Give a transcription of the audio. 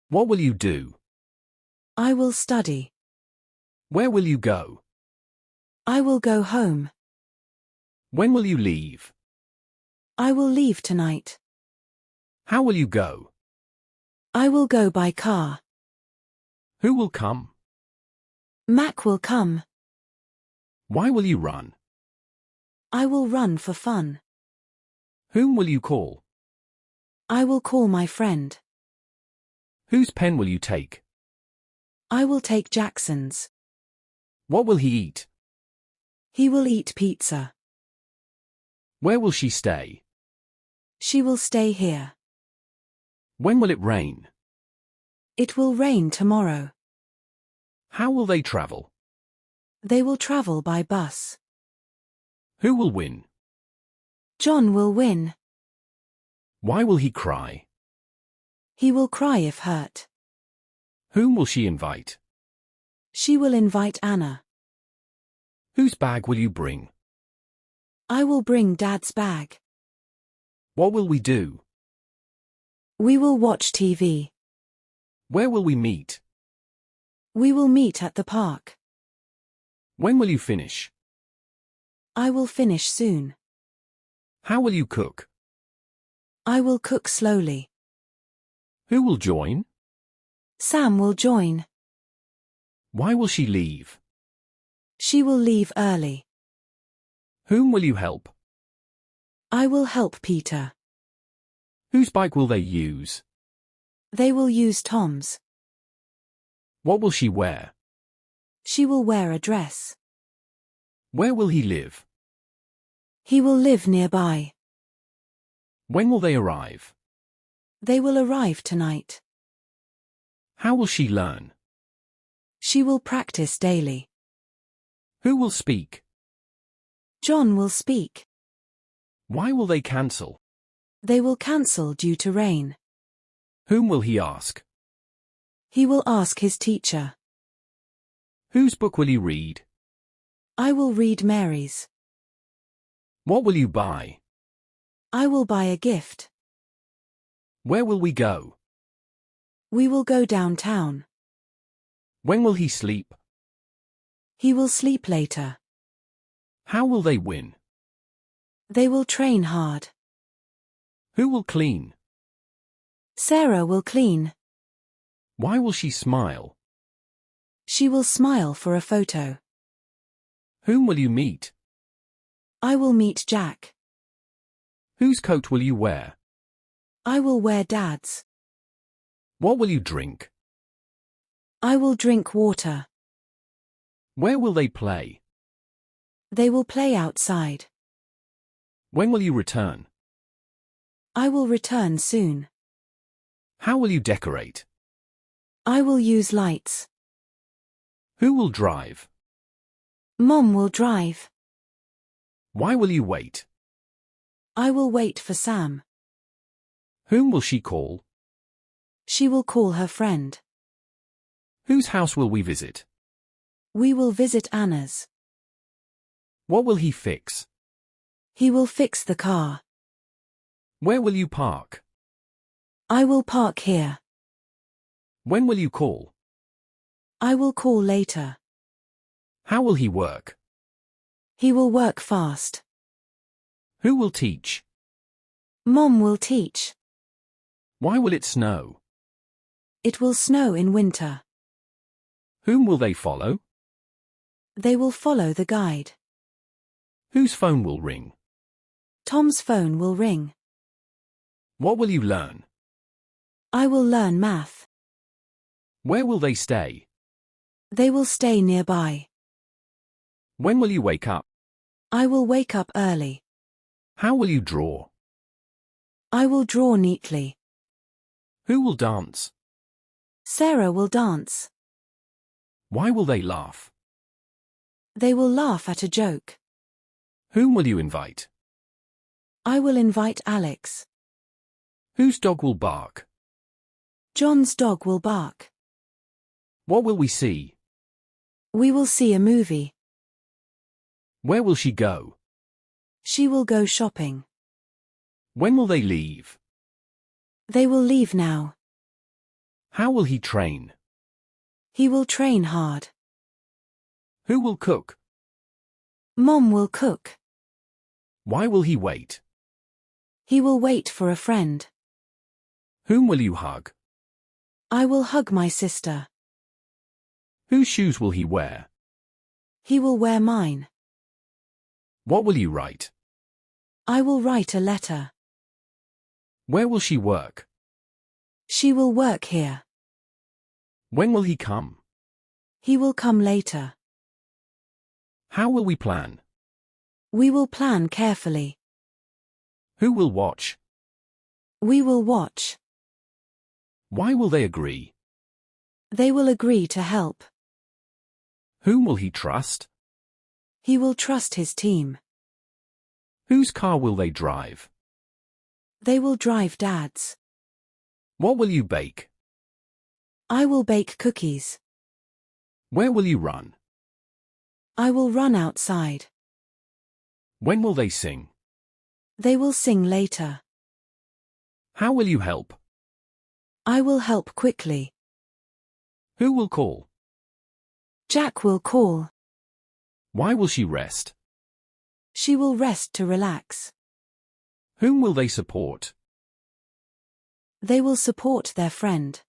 What will you do? I will study. Where will you go? I will go home. When will you leave? I will leave tonight. How will you go? I will go by car. Who will come? Mac will come. Why will you run? I will run for fun. Whom will you call? I will call my friend. Whose pen will you take? I will take Jackson's. What will he eat? He will eat pizza. Where will she stay? She will stay here. When will it rain? It will rain tomorrow. How will they travel? They will travel by bus. Who will win? John will win. Why will he cry? He will cry if hurt. Whom will she invite? She will invite Anna. Whose bag will you bring? I will bring Dad's bag. What will we do? We will watch TV. Where will we meet? We will meet at the park. When will you finish? I will finish soon. How will you cook? I will cook slowly. Who will join? Sam will join. Why will she leave? She will leave early. Whom will you help? I will help Peter. Whose bike will they use? They will use Tom's. What will she wear? She will wear a dress. Where will he live? He will live nearby. When will they arrive? They will arrive tonight. How will she learn? She will practice daily. Who will speak? John will speak. Why will they cancel? They will cancel due to rain. Whom will he ask? He will ask his teacher. Whose book will he read? I will read Mary's. What will you buy? I will buy a gift. Where will we go? We will go downtown. When will he sleep? He will sleep later. How will they win? They will train hard. Who will clean? Sarah will clean. Why will she smile? She will smile for a photo. Whom will you meet? I will meet Jack. Whose coat will you wear? I will wear Dad's. What will you drink? I will drink water. Where will they play? They will play outside. When will you return? I will return soon. How will you decorate? I will use lights. Who will drive? Mom will drive. Why will you wait? I will wait for Sam. Whom will she call? She will call her friend. Whose house will we visit? We will visit Anna's. What will he fix? He will fix the car. Where will you park? I will park here. When will you call? I will call later. How will he work? He will work fast. Who will teach? Mom will teach. Why will it snow? It will snow in winter. Whom will they follow? They will follow the guide. Whose phone will ring? Tom's phone will ring. What will you learn? I will learn math. Where will they stay? They will stay nearby. When will you wake up? I will wake up early. How will you draw? I will draw neatly. Who will dance? Sarah will dance. Why will they laugh? They will laugh at a joke. Whom will you invite? I will invite Alex. Whose dog will bark? John's dog will bark. What will we see? We will see a movie. Where will she go? She will go shopping. When will they leave? They will leave now. How will he train? He will train hard. Who will cook? Mom will cook. Why will he wait? He will wait for a friend. Whom will you hug? I will hug my sister. Whose shoes will he wear? He will wear mine. What will you write? I will write a letter. Where will she work? She will work here. When will he come? He will come later. How will we plan? We will plan carefully. Who will watch? We will watch. Why will they agree? They will agree to help. Whom will he trust? He will trust his team. Whose car will they drive? They will drive Dad's. What will you bake? I will bake cookies. Where will you run? I will run outside. When will they sing? They will sing later. How will you help? I will help quickly. Who will call? Jack will call. Why will she rest? She will rest to relax. Whom will they support? They will support their friend.